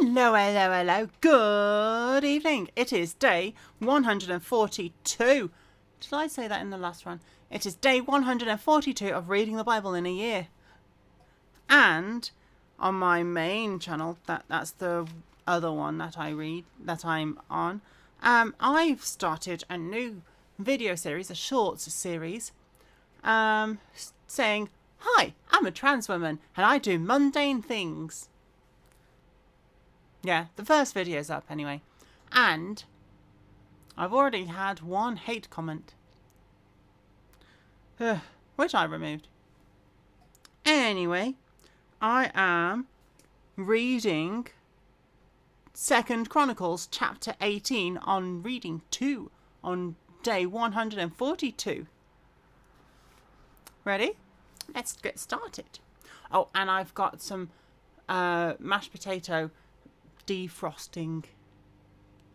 Hello, hello, hello. Good evening. It is day 142. Did I say that in the last one? It is day 142 of reading the Bible in a year. And on my main channel, that's the other one that I'm on, I've started a new video series, a shorts series, saying, "Hi, I'm a trans woman and I do mundane things." Yeah, the first video's up anyway. And I've already had one hate comment, which I removed. Anyway, I am reading 2nd Chronicles chapter 18 on reading 2 on day 142. Ready? Let's get started. Oh, and I've got some mashed potato defrosting,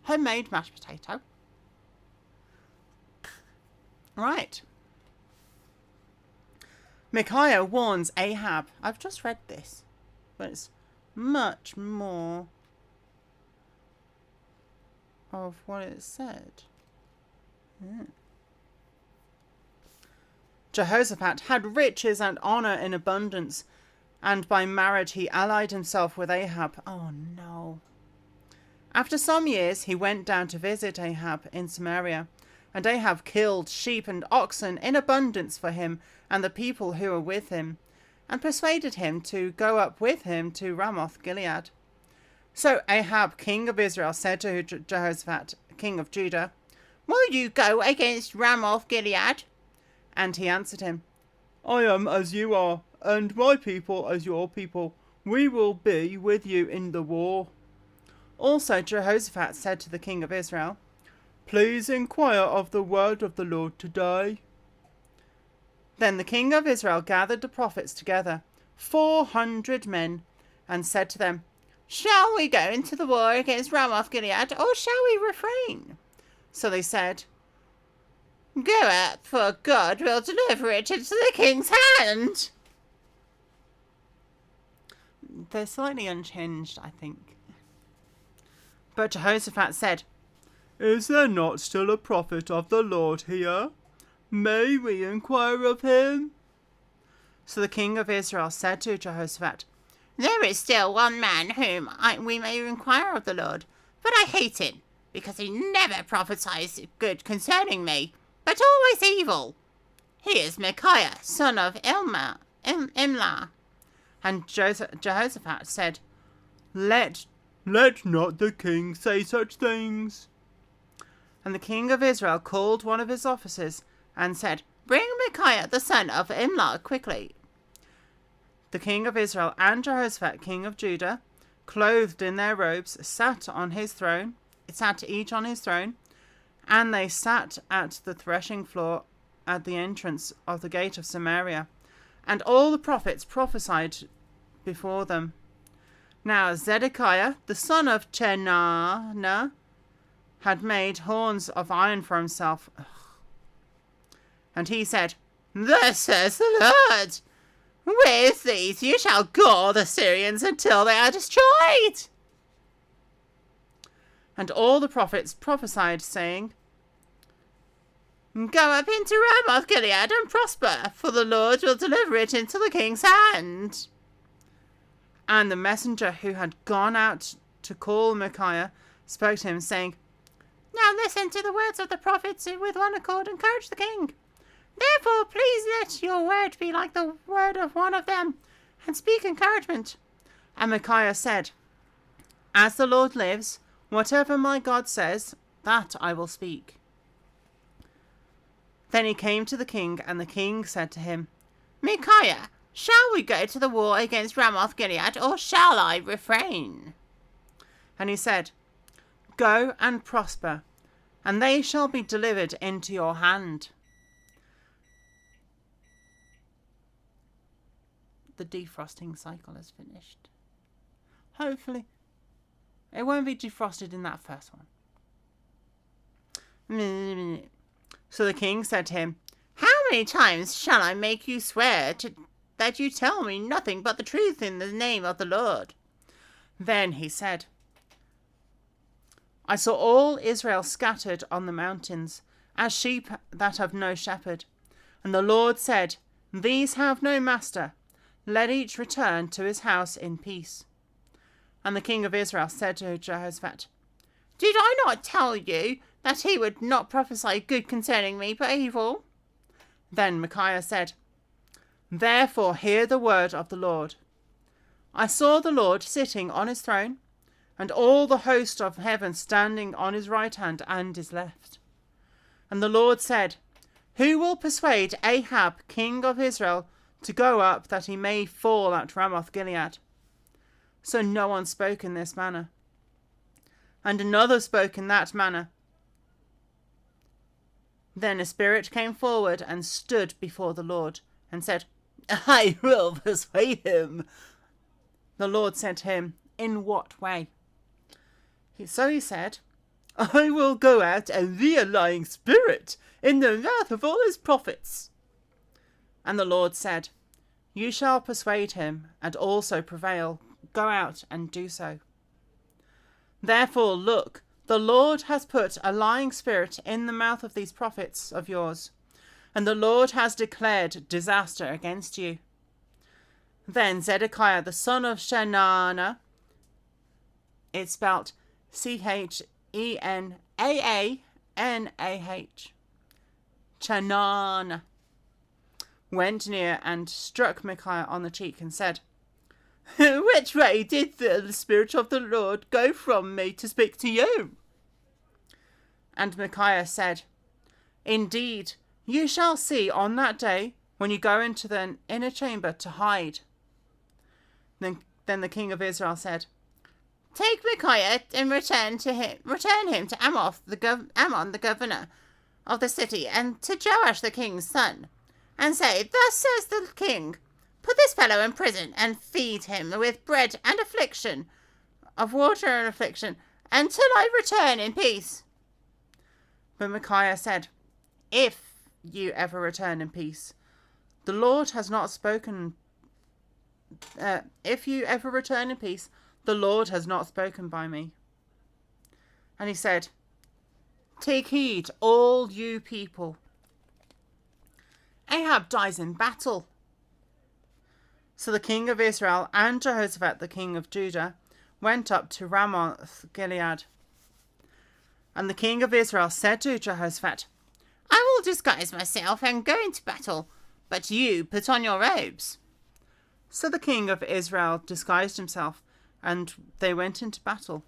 homemade mashed potato. Right. Micaiah warns Ahab. I've just read this, but it's much more of what it said. Jehoshaphat had riches and honor in abundance, and by marriage he allied himself with Ahab. Oh no. After some years he went down to visit Ahab in Samaria, and Ahab killed sheep and oxen in abundance for him and the people who were with him, and persuaded him to go up with him to Ramoth Gilead. So Ahab, king of Israel, said to Jehoshaphat, king of Judah, "Will you go against Ramoth Gilead?" And he answered him, "I am as you are, and my people as your people. We will be with you in the war." Also Jehoshaphat said to the king of Israel, "Please inquire of the word of the Lord today." Then the king of Israel gathered the prophets together, 400 men, and said to them, "Shall we go into the war against Ramoth Gilead, or shall we refrain?" So they said, "Go up, for God will deliver it into the king's hand." They're slightly unchanged, I think. But Jehoshaphat said, "Is there not still a prophet of the Lord here? May we inquire of him?" So the king of Israel said to Jehoshaphat, "There is still one man whom we may inquire of the Lord, but I hate him, because he never prophesies good concerning me, but always evil. He is Micaiah, son of Imlah." And Jehoshaphat said, Let not the king say such things." And the king of Israel called one of his officers and said, "Bring Micaiah, the son of Imlah, quickly." The king of Israel and Jehoshaphat, king of Judah, clothed in their robes, sat each on his throne, and they sat at the threshing floor at the entrance of the gate of Samaria, and all the prophets prophesied before them. Now Zedekiah, the son of Chenaanah, had made horns of iron for himself. And he said, "Thus says the Lord, with these you shall gore the Syrians until they are destroyed." And all the prophets prophesied, saying, "Go up into Ramoth Gilead and prosper, for the Lord will deliver it into the king's hand." And the messenger who had gone out to call Micaiah spoke to him, saying, "Now listen to the words of the prophets who with one accord encourage the king. Therefore please let your word be like the word of one of them, and speak encouragement." And Micaiah said, "As the Lord lives, whatever my God says, that I will speak." Then he came to the king, and the king said to him, "Micaiah, shall we go to the war against Ramoth Gilead, or shall I refrain?" And he said, "Go and prosper, and they shall be delivered into your hand." The defrosting cycle is finished. Hopefully, it won't be defrosted in that first one. So the king said to him, "How many times shall I make you swear that you tell me nothing but the truth in the name of the Lord?" Then he said, I saw all Israel scattered on the mountains, as sheep that have no shepherd. And the Lord said, These have no master. Let each return to his house in peace. And the king of Israel said to Jehoshaphat, Did I not tell you that he would not prophesy good concerning me, but evil? Then Micaiah said, Therefore hear the word of the Lord. I saw the Lord sitting on his throne, and all the host of heaven standing on his right hand and his left. And the Lord said, Who will persuade Ahab, king of Israel, to go up, that he may fall at Ramoth Gilead? So no one spoke in this manner. And another spoke in that manner. Then a spirit came forward and stood before the Lord, and said, I will persuade him. The Lord said to him, In what way? So he said, I will go out and be a lying spirit in the mouth of all his prophets. And the Lord said, You shall persuade him, and also prevail. Go out and do so. Therefore, look, the Lord has put a lying spirit in the mouth of these prophets of yours, and the Lord has declared disaster against you. Then Zedekiah the son of Chenaanah, it's spelt Chenaanah, Chenaanah, went near and struck Micaiah on the cheek and said, Which way did the Spirit of the Lord go from me to speak to you? And Micaiah said, Indeed, you shall see on that day when you go into the inner chamber to hide. Then the king of Israel said, Take Micaiah and return him to Ammon the governor of the city, and to Joash the king's son, and say, Thus says the king, Put this fellow in prison, and feed him with bread and affliction, of water and affliction, until I return in peace. But Micaiah said, If you ever return in peace, the Lord has not spoken. If you ever return in peace, the Lord has not spoken by me. And he said, Take heed, all you people. Ahab dies in battle. So the king of Israel and Jehoshaphat the king of Judah went up to Ramoth Gilead. And the king of Israel said to Jehoshaphat, I will disguise myself and go into battle, but you put on your robes. So the king of Israel disguised himself, and they went into battle.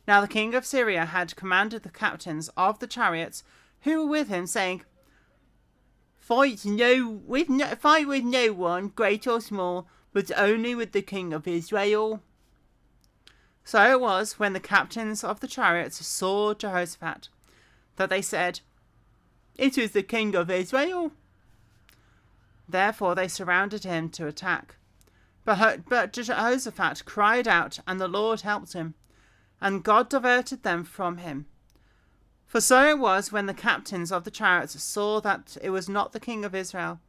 Now the king of Syria had commanded the captains of the chariots who were with him, saying, Fight with no one, great or small, but only with the king of Israel. So it was, when the captains of the chariots saw Jehoshaphat, that they said, It is the king of Israel. Therefore they surrounded him to attack. But Jehoshaphat cried out, and the Lord helped him, and God diverted them from him. For so it was, when the captains of the chariots saw that it was not the king of Israel,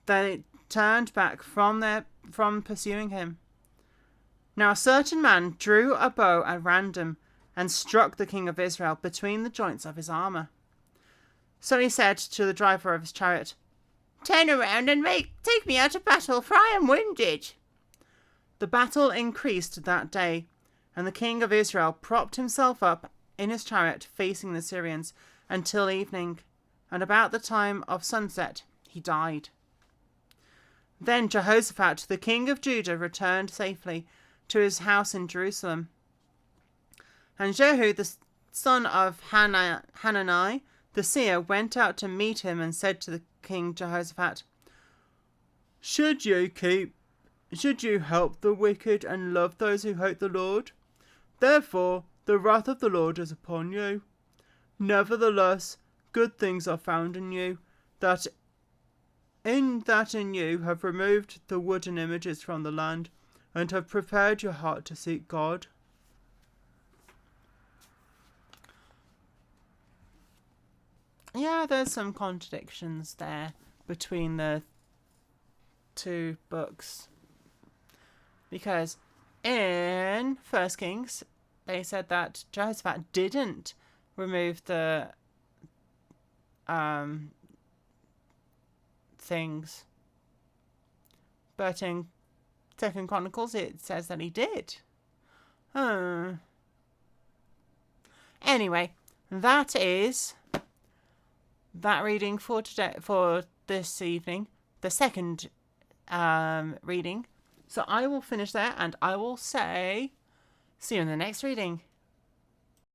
they turned back from pursuing him. Now a certain man drew a bow at random, and struck the king of Israel between the joints of his armour. So he said to the driver of his chariot, Turn around and take me out of battle, for I am wounded. The battle increased that day, and the king of Israel propped himself up in his chariot facing the Syrians until evening, and about the time of sunset he died. Then Jehoshaphat the king of Judah returned safely to his house in Jerusalem. And Jehu the son of Hanani the seer went out to meet him and said to the king Jehoshaphat, Should you help the wicked and love those who hate the Lord? Therefore the wrath of the Lord is upon you. Nevertheless, good things are found in you, that in you have removed the wooden images from the land, and have prepared your heart to seek God. Yeah, there's some contradictions there between the two books. Because in 1 Kings, they said that Jehoshaphat didn't remove the things, but in 2nd Chronicles it says that he did. Anyway, that is that reading for today, for this evening, the second reading. So I will finish there, and I will say, see you in the next reading.